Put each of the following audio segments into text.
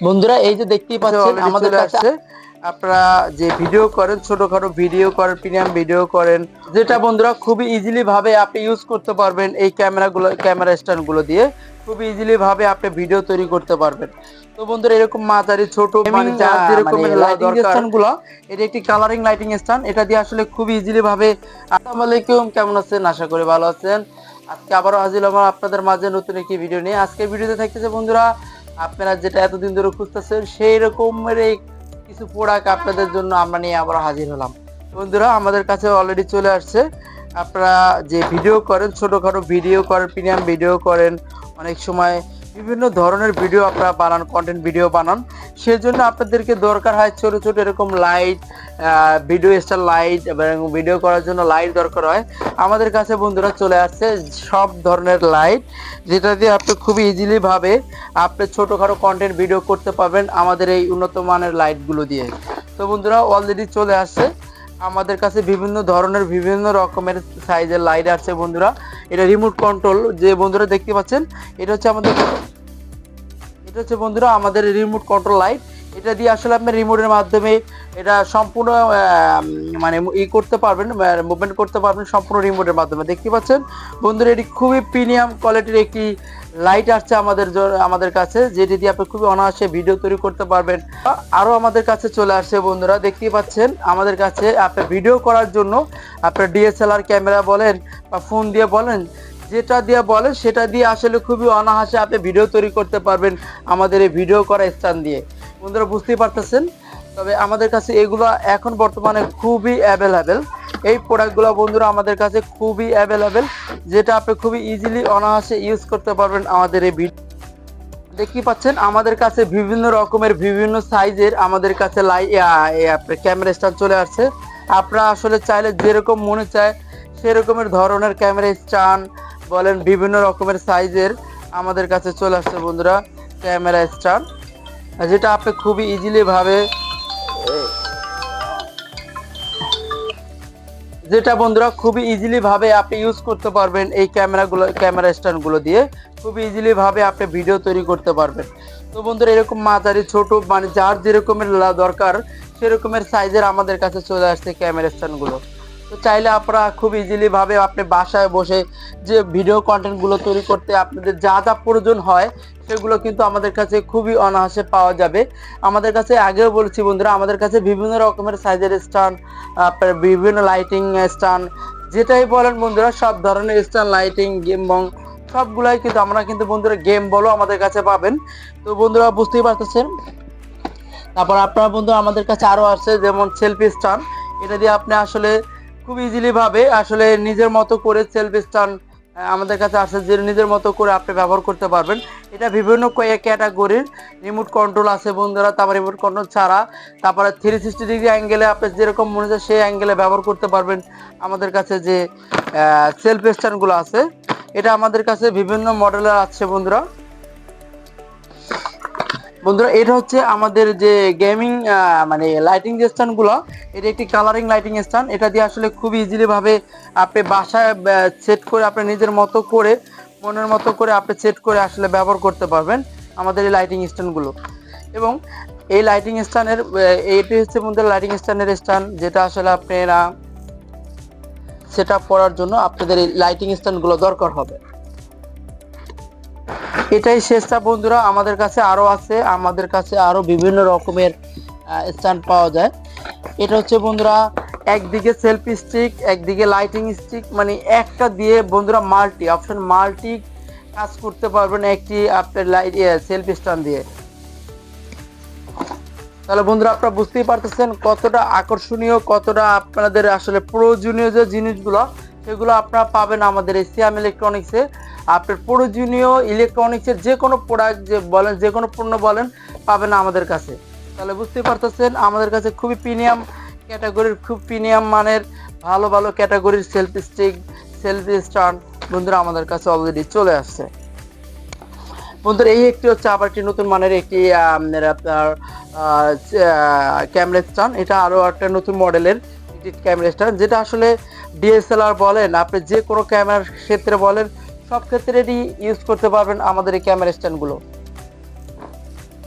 বন্ধুরা এই যে দেখতেই পাচ্ছেন অলরেডি আমাদের চলে কাছে আসছে। আপনারা যে ভিডিও করেন, ছোটখাটো ভিডিও করেন, প্রিমিয়াম ভিডিও করেন, যেটা বন্ধুরা খুবই ইজিলি ভাবে আপনি ইউজ করতে পারবেন এই ক্যামেরা স্ট্যান্ড গুলো দিয়ে খুব ইজিলি ভাবে আপনি ভিডিও তৈরি করতে পারবেন। তো বন্ধুরা এরকম মাঝারি ছোট গেমিং মানে যার মানে যেরকমের লাইটিং দরকার, স্ট্যান্ড গুলো, এটা একটি কালারিং লাইটিং স্ট্যান্ড, এটা দিয়ে আসলে খুব ইজিলি ভাবে। আসসালামু আলাইকুম, কেমন আছেন? আশা করি ভালো আছেন। আজকে আবারও হাজির হলাম আপনাদের মাঝে নতুন একটি ভিডিও নিয়ে। আজকের ভিডিওতে থাকতেছে বন্ধুরা আপনারা যেটা এতদিন ধরে খুঁজতেছেন সেই রকমের এই কিছু প্রোডাক্ট আপনাদের জন্য আমরা নিয়ে আবার হাজির হলাম। বন্ধুরা আমাদের কাছে অলরেডি চলে আসছে। আপনারা যে ভিডিও করেন, ছোটখাটো ভিডিও করেন, প্রিমিয়াম ভিডিও করেন, অনেক সময় বিভিন্ন ধরনের ভিডিও আপনারা বানান, কন্টেন্ট ভিডিও বানান, সেজন্য আপনাদেরকে দরকার হয় ছোট ছোট এরকম লাইট, ভিডিও স্টার লাইট এবং ভিডিও করার জন্য লাইট দরকার হয়। আমাদের কাছে বন্ধুরা চলে আসছে সব ধরনের লাইট, যেটা দিয়ে আপনি খুবই ইজিলি ভাবে আপনি ছোটখাটো কন্টেন্ট ভিডিও করতে পারবেন আমাদের এই উন্নত মানের লাইটগুলো দিয়ে। তো বন্ধুরা অলরেডি চলে আসছে আমাদের কাছে বিভিন্ন ধরনের বিভিন্ন রকমের সাইজের লাইট আছে বন্ধুরা। এটা রিমোট কন্ট্রোল, যে বন্ধুরা দেখতে পাচ্ছেন এটা হচ্ছে বন্ধুরা আমাদের রিমোট কন্ট্রোল লাইট। এটা দিয়ে আসলে আপনি রিমোটের মাধ্যমে এটা সম্পূর্ণ মানে করতে পারবেন, মুভমেন্ট করতে পারবেন সম্পূর্ণ রিমোটের মাধ্যমে। দেখতে পাচ্ছেন বন্ধুরা এটি খুবই প্রিমিয়াম কোয়ালিটির একটি লাইট আসছে আমাদের কাছে, যেটি দিয়ে আপনি খুবই অনায়াসে ভিডিও তৈরি করতে পারবেন। আরও আমাদের কাছে চলে আসছে বন্ধুরা, দেখতেই পাচ্ছেন আমাদের কাছে আপনি ভিডিও করার জন্য আপনার ডিএসএলআর ক্যামেরা বলেন বা ফোন দিয়ে বলেন, যেটা দিয়ে বলেন সেটা দিয়ে আসলে খুবই অনায়াসে আপনি ভিডিও তৈরি করতে পারবেন আমাদের এই ভিডিও করা স্থান দিয়ে। বন্ধুরা বুঝতেই পারতেছেন। তবে আমাদের কাছে এগুলো এখন বর্তমানে খুবই অ্যাভেলেবেল। এই প্রোডাক্টগুলো বন্ধুরা আমাদের কাছে খুবই অ্যাভেলেবেল, যেটা আপনি খুবই ইজিলি অনায়াসে ইউজ করতে পারবেন আমাদের এই ভিডিও। দেখতেই পাচ্ছেন আমাদের কাছে বিভিন্ন রকমের বিভিন্ন সাইজের আমাদের কাছে ক্যামেরা স্ট্যান্ড চলে আসছে। আপনারা আসলে চাইলে যেরকম মনে চায় সেরকমের ধরনের ক্যামেরা স্ট্যান্ড বলেন, বিভিন্ন রকমের সাইজের আমাদের কাছে চলে আসছে বন্ধুরা ক্যামেরা স্ট্যান্ড, যেটা আপনি খুবই ইজিলি ভাবে আপনি ইউজ করতে পারবেন এই ক্যামেরা স্ট্যান্ডগুলো দিয়ে খুব ইজিলি ভাবে আপনি ভিডিও তৈরি করতে পারবেন। তো বন্ধুরা এরকম মাঝারি ছোট মানে যার যেরকমের দরকার সেরকমের সাইজের আমাদের কাছে চলে আসছে ক্যামেরা স্ট্যান্ডগুলো। তো চাইলে আপনারা খুব ইজিলি ভাবে আপনি বাসায় বসে যে ভিডিও কন্টেন্টগুলো তৈরি করতে আপনাদের যা যা প্রয়োজন হয় সেগুলো কিন্তু আমাদের কাছে খুবই অনায়াসে পাওয়া যাবে। আমাদের কাছে আগেও বলেছি বন্ধুরা, আমাদের কাছে বিভিন্ন রকমের সাইজের স্ট্যান্ড, আপনার বিভিন্ন লাইটিং স্ট্যান্ড, যেটাই বলেন বন্ধুরা সব ধরনের স্ট্যান্ড লাইটিং এবং সবগুলাই কিন্তু আমরা কিন্তু বন্ধুরা গেম বলো আমাদের কাছে পাবেন। তো বন্ধুরা বুঝতেই পারতেছেন। তারপর আপনারা বন্ধুরা আমাদের কাছে আরও আছে যেমন সেলফি স্ট্যান্ড, এটা দিয়ে আপনি আসলে খুব ইজিলি ভাবে আসলে নিজের মতো করে সেলফি স্ট্যান্ড আমাদের কাছে আসে, যে নিজের মতো করে আপনি ব্যবহার করতে পারবেন। এটা বিভিন্ন ক্যাটাগরির রিমোট কন্ট্রোল আছে বন্ধুরা, তারপর রিমোট কন্ট্রোল ছাড়া, তারপরে 360 ডিগ্রি অ্যাঙ্গেলে আপনি যেরকম মনে হয় সেই অ্যাঙ্গেলে ব্যবহার করতে পারবেন। আমাদের কাছে যে সেলফি স্ট্যান্ডগুলো আছে এটা আমাদের কাছে বিভিন্ন মডেলের আছে বন্ধুরা। এটা হচ্ছে আমাদের যে গেমিং মানে লাইটিং স্ট্যান্ডগুলো, এটা একটি কালারিং লাইটিং স্ট্যান্ড। এটা দিয়ে আসলে খুব ইজিলি ভাবে আপনি বাসায় সেট করে আপনি নিজের মতো করে মনের মতো করে আপনি সেট করে আসলে ব্যবহার করতে পারবেন আমাদের এই লাইটিং স্ট্যান্ডগুলো। এবং এই লাইটিং স্ট্যান্ডের এইটি হচ্ছে বন্ধুরা লাইটিং স্ট্যান্ডের স্ট্যান্ড, যেটা আসলে আপনারা সেট আপ করার জন্য আপনাদের এই লাইটিং স্ট্যান্ডগুলো দরকার হবে। এটাই শেষটা বন্ধুরা, আমাদের কাছে আরো আছে, আমাদের কাছে আরো বিভিন্ন রকমের স্ট্যান্ড পাওয়া যায়। এটা হচ্ছে বন্ধুরা একদিকে সেলফি স্টিক, একদিকে লাইটিং স্টিক, মানে একটা দিয়ে বন্ধুরা মাল্টি কাজ করতে পারবেন একটি আপনার সেলফি স্ট্যান্ড দিয়ে। তাহলে বন্ধুরা আপনারা বুঝতেই পারতেছেন কতটা আকর্ষণীয়, কতটা আপনাদের আসলে প্রয়োজনীয় যে জিনিসগুলো সেগুলো আপনারা পাবেন আমাদের এই সিয়াম ইলেকট্রনিক্সে। আপনার প্রয়োজনীয় ইলেকট্রনিক্সের যে কোনো প্রোডাক্ট যে বলেন, যে কোনো পণ্য বলেন, পাবেন আমাদের কাছে। তাহলে বুঝতেই পারতেছেন আমাদের কাছে খুবই প্রিমিয়াম ক্যাটাগরির, খুব প্রিমিয়াম মানের ভালো ভালো ক্যাটাগরির সেলফি স্টিক, সেলফি স্ট্যান্ড বন্ধুরা আমাদের কাছে অলরেডি চলে আসছে। বন্ধুরা এই একটি হচ্ছে আবার একটি নতুন মানের একটি আপনার ক্যামেরা স্ট্যান্ড। এটা আরও একটা নতুন মডেলের একটি ক্যামেরা স্ট্যান্ড, যেটা আসলে ডিএসএলআর বলেন, আপনি যে কোনো ক্যামেরার ক্ষেত্রে বলেন, সব ক্ষেত্রে এটি ইউজ করতে পারবেন আমাদের এই ক্যামেরা স্ট্যান্ডগুলো।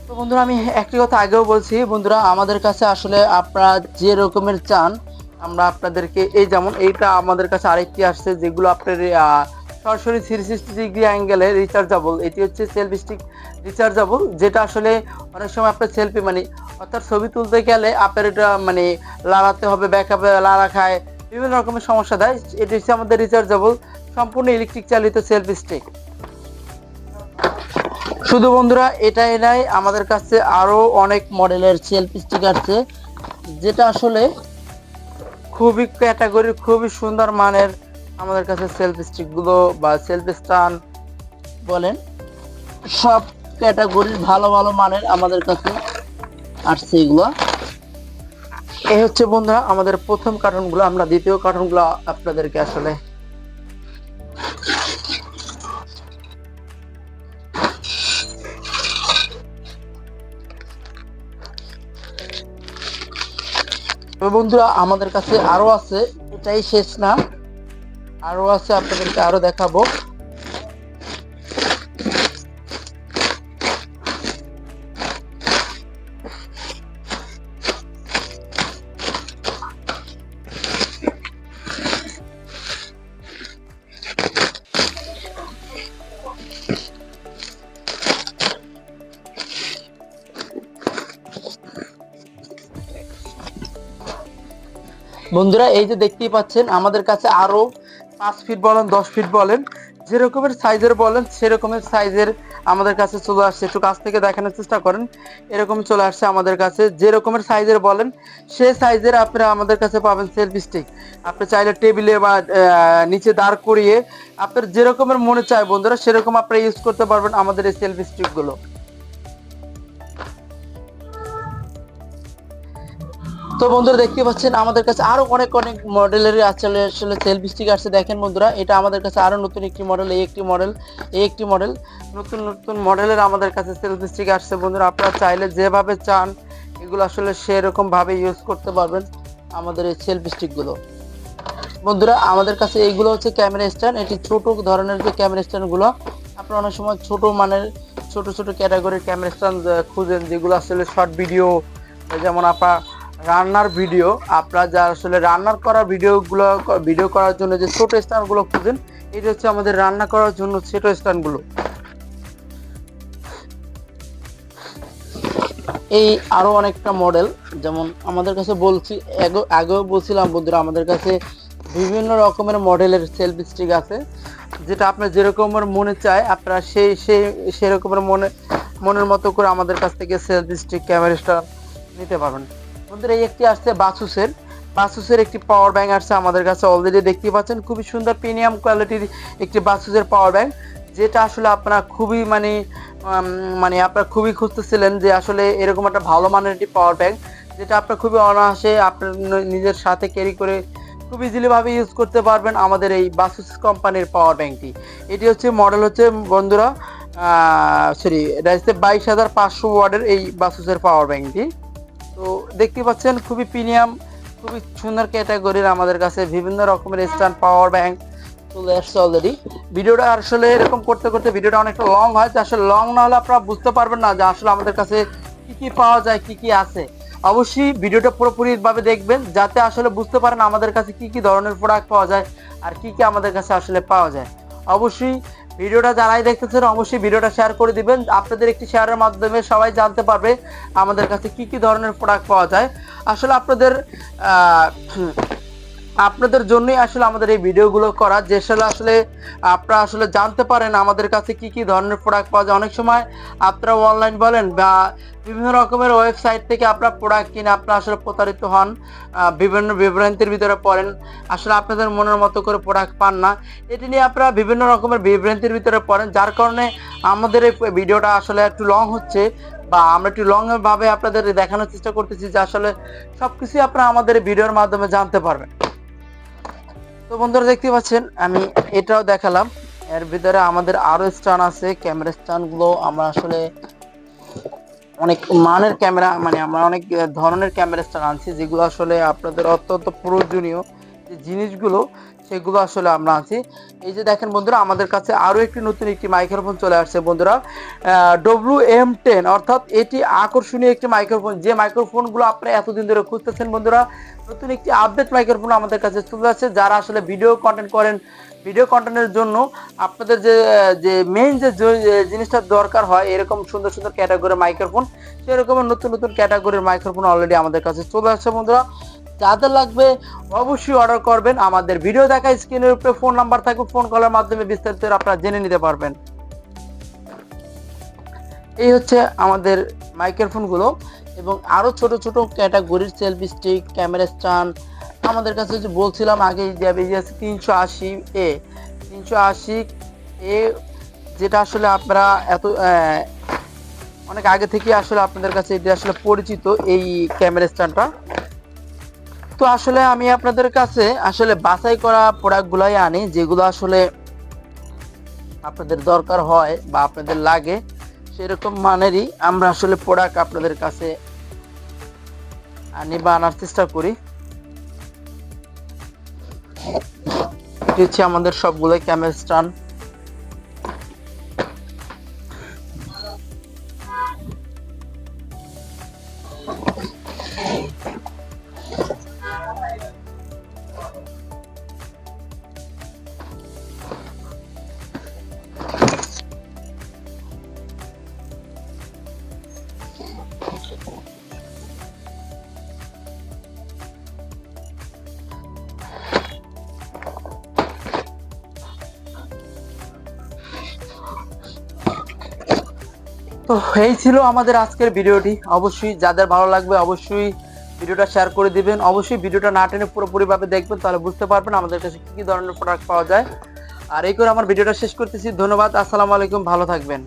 তো বন্ধুরা আমি একটি কথা আগেও বলছি বন্ধুরা, আমাদের কাছে আসলে আপনারা যে রকমের চান আমরা আপনাদেরকে, এই যেমন এইটা আমাদের কাছে আরেকটি আসছে যেগুলো আপনার সরাসরি 360 ডিগ্রি অ্যাঙ্গেলে রিচার্জেবল। এটি হচ্ছে সেলফি স্টিক রিচার্জেবল, যেটা আসলে অনেক সময় আপনার সেলফি মানে অর্থাৎ ছবি তুলতে গেলে আপনার এটা মানে লাড়াতে হবে, ব্যাকআপে লাড়া খায়, বিভিন্ন রকমের সমস্যা দেয়। এটি হচ্ছে আমাদের রিচার্জেবল সম্পূর্ণ ইলেকট্রিক চালিত সেলফি স্টিক। শুধু বন্ধুরা এটাই নাই, আমাদের কাছে আরো অনেক মডেলের সেলফি স্টিক আছে, যেটা আসলে খুবই ক্যাটাগরির খুবই সুন্দর মানের। আমাদের কাছে সেলফি স্টিক গুলো বা সেলফি স্ট্যান্ড বলেন, সব ক্যাটাগরির ভালো ভালো মানের আমাদের কাছে আসছে এগুলো। এই হচ্ছে বন্ধুরা আমাদের প্রথম কার্টুনগুলো। আমরা দ্বিতীয় কার্টুনগুলো আপনাদেরকে আসলে বন্ধুরা আমাদের কাছে আরো আছে, এটাই শেষ না, আরো আছে, আপনাদেরকে আরো দেখাবো। বন্ধুরা এই যে দেখতেই পাচ্ছেন আমাদের কাছে আরো 5 ফিট বলেন 10 ফিট বলেন যে রকমের সাইজের বলেন সেরকমের সাইজের আমাদের কাছে চলে আসছে। একটু কাছ থেকে দেখানোর চেষ্টা করেন, এরকম চলে আসছে আমাদের কাছে। যে রকমের সাইজের বলেন সেই সাইজের আপনারা আমাদের কাছে পাবেন সেলফি স্টিক। আপনি চাইলে টেবিলে বা নিচে দাঁড় করিয়ে আপনার যে রকমের মনে চায় বন্ধুরা সেরকম আপনারা ইউজ করতে পারবেন আমাদের এই সেলফি স্টিক গুলো। তো বন্ধুরা দেখতে পাচ্ছেন আমাদের কাছে আরো অনেক অনেক মডেলের আসলে আসলে সেলফি স্টিক আসছে। দেখেন বন্ধুরা এটা আমাদের কাছে আরো নতুন একটি মডেল, এই একটি মডেল, নতুন নতুন মডেলের আমাদের কাছে সেলফি স্টিক আসছে বন্ধুরা। আপনারা চাইলে যেভাবে চান এগুলো আসলে সেরকম ভাবে ইউজ করতে পারবেন আমাদের এই সেলফি স্টিক গুলো। বন্ধুরা আমাদের কাছে এইগুলো হচ্ছে ক্যামেরা স্ট্যান্ড। এটি ছোট ধরনের যে ক্যামেরা স্ট্যান্ড গুলো আপনারা অনেক সময় ছোট মানের ছোট ছোট ক্যাটাগরির ক্যামেরা স্ট্যান্ড খুঁজেন, যেগুলো আসলে শর্ট ভিডিও, যেমন আপনার রান্নার ভিডিও, আপনারা যা আসলে রান্নার করা ভিডিও করার জন্য যে ছোট স্ট্যান্ডগুলো খুঁজেন, এটা হচ্ছে আমাদের রান্না করার জন্য ছোট স্ট্যান্ডগুলো। এই আরো অনেকটা মডেল, যেমন আমাদের কাছে বলছি আগেও বলছিলাম বন্ধুরা আমাদের কাছে বিভিন্ন রকমের মডেলের সেলফি স্টিক আছে, যেটা আপনার যেরকমের মনে চায় আপনারা সেই রকমের মনের মতো করে আমাদের কাছ থেকে সেলফি স্টিক ক্যামেরা স্ট্যান্ড নিতে পারবেন। বন্ধুরা এই একটি আসছে বাসুসের একটি পাওয়ার ব্যাংক আসছে আমাদের কাছে, অলরেডি দেখতে পাচ্ছেন খুবই সুন্দর প্রিমিয়াম কোয়ালিটির একটি বাসুসের পাওয়ার ব্যাংক, যেটা আসলে আপনারা খুবই মানে আপনারা খুবই খুঁজতেছিলেন যে আসলে এরকম একটা ভালো মানের একটি পাওয়ার ব্যাংক, যেটা আপনার খুবই অনায়াসে আপনার নিজের সাথে ক্যারি করে খুব ইজিলি ভাবে ইউজ করতে পারবেন আমাদের এই বাসুস কোম্পানির পাওয়ার ব্যাংকটি। এটি হচ্ছে মডেল হচ্ছে বন্ধুরা এটা হচ্ছে 22,500 ওয়াটের এই বাসুসের পাওয়ার ব্যাংকটি। তো দেখতে পাচ্ছেন খুবই প্রিমিয়াম, খুবই সুন্দর ক্যাটাগরির আমাদের কাছে বিভিন্ন রকমের স্ট্যান্ড পাওয়ার ব্যাংক চলে আসছে অলরেডি। ভিডিওটা আসলে এরকম করতে করতে ভিডিওটা অনেকটা লং হয়, যে আসলে লং না হলে আপনারা বুঝতে পারবেন না যে আসলে আমাদের কাছে কি কি পাওয়া যায়, কি কি আছে। অবশ্যই ভিডিওটা পুরোপুরি ভাবে দেখবেন যাতে আসলে বুঝতে পারেন আমাদের কাছে কি কি ধরনের প্রোডাক্ট পাওয়া যায় আর কি কি আমাদের কাছে আসলে পাওয়া যায়। অবশ্যই ভিডিওটা যারাই দেখতেছেন অবশ্যই ভিডিওটা শেয়ার করে দিবেন, আপনাদের একটি শেয়ারের মাধ্যমে সবাই জানতে পারবে আমাদের কাছে কি কি ধরনের প্রোডাক্ট পাওয়া যায়। আসলে আপনাদের জন্যই আসলে আমাদের এই ভিডিওগুলো করা, যে আসলে আপনারা আসলে জানতে পারেন আমাদের কাছে কি কি ধরনের প্রোডাক্ট পাওয়া যায়। অনেক সময় আপনারা অনলাইন বলেন বা বিভিন্ন রকমের ওয়েবসাইট থেকে আপনারা প্রোডাক্ট কিনে আপনারা আসলে প্রতারিত হন, বিভিন্ন বিভ্রান্তির ভিতরে পড়েন, আসলে আপনাদের মনের মতো করে প্রোডাক্ট পান না। এটি নিয়ে আপনারা বিভিন্ন রকমের বিভ্রান্তির ভিতরে পড়েন, যার কারণে আমাদের এই ভিডিওটা আসলে একটু লং হচ্ছে, বা আমরা একটু লং ভাবে আপনাদের দেখানোর চেষ্টা করতেছি যে আসলে সবকিছু আপনারা আমাদের ভিডিওর মাধ্যমে জানতে পারবেন। তো বন্ধুরা দেখতে পাচ্ছেন আমি এটাও দেখালাম, এর ভিতরে আমাদের আরো স্ট্যান্ড আছে। ক্যামেরা স্ট্যান্ড গুলো আমরা আসলে অনেক মানের ক্যামেরা আমরা অনেক ধরনের ক্যামেরা স্ট্যান্ড আনছি, যেগুলো আসলে আপনাদের অত্যন্ত প্রয়োজনীয় যে জিনিসগুলো সেগুলো আসলে আমরা আছি। এই যে দেখেন বন্ধুরা, আমাদের কাছে আরো একটি নতুন একটি মাইক্রোফোন চলে আসছে বন্ধুরা, WM10, অর্থাৎ এটি আকর্ষণীয় একটি মাইক্রোফোন। যে মাইক্রোফোনগুলো আপনারা এতদিন ধরে খুঁজতেছেন বন্ধুরা, নতুন একটি আপডেট মাইক্রোফোন আমাদের কাছে চলে আসছে। যারা আসলে ভিডিও কন্টেন্ট করেন, ভিডিও কন্টেন্টের জন্য আপনাদের যে মেইন যে জিনিসটা দরকার হয়, এরকম সুন্দর সুন্দর ক্যাটাগরির মাইক্রোফোন, সেরকমের নতুন নতুন ক্যাটাগরির মাইক্রোফোন অলরেডি আমাদের কাছে চলে আসছে বন্ধুরা। যাদের লাগবে অবশ্যই অর্ডার করবেন। আমাদের ভিডিও দেখা স্ক্রিনের উপরে ফোন নাম্বার থাকবে, ফোন কলের মাধ্যমে বিস্তারিত আপনারা জেনে নিতে পারবেন। এই হচ্ছে আমাদের মাইক্রোফোনগুলো, এবং আরো ছোট ছোট ক্যাটাগরির সেলফি স্টিক, ক্যামেরা স্ট্যান্ড আমাদের কাছে যে বলছিলাম আগে, যে 380A, 380A, যেটা আসলে আপনারা অনেক আগে থেকে আসলে আপনাদের কাছে এটা আসলে পরিচিত এই ক্যামেরা স্ট্যান্ডটা। তো আসলে আমি আপনাদের কাছে আসলে বাছাই করা প্রোডাক্টগুলাই আনি, যেগুলো আসলে আপনাদের দরকার হয় বা আপনাদের লাগে, সেরকম মানেরই আমরা আসলে প্রোডাক্ট আপনাদের কাছে আনি বা আনার চেষ্টা করি। এটি হচ্ছে আমাদের সবগুলো ক্যামেরা স্ট্যান্ড। তো এই ছিল আমাদের আজকের ভিডিওটি। অবশ্যই যাদের ভালো লাগবে অবশ্যই ভিডিওটা শেয়ার করে দিবেন। অবশ্যই ভিডিওটা না টেনে পুরোপুরিভাবে দেখবেন, তাহলে বুঝতে পারবেন আমাদের কাছে কি কি ধরনের প্রোডাক্ট পাওয়া যায়। আর এই করে আমার ভিডিওটা শেষ করতেছি। ধন্যবাদ, আসসালামু আলাইকুম, ভালো থাকবেন।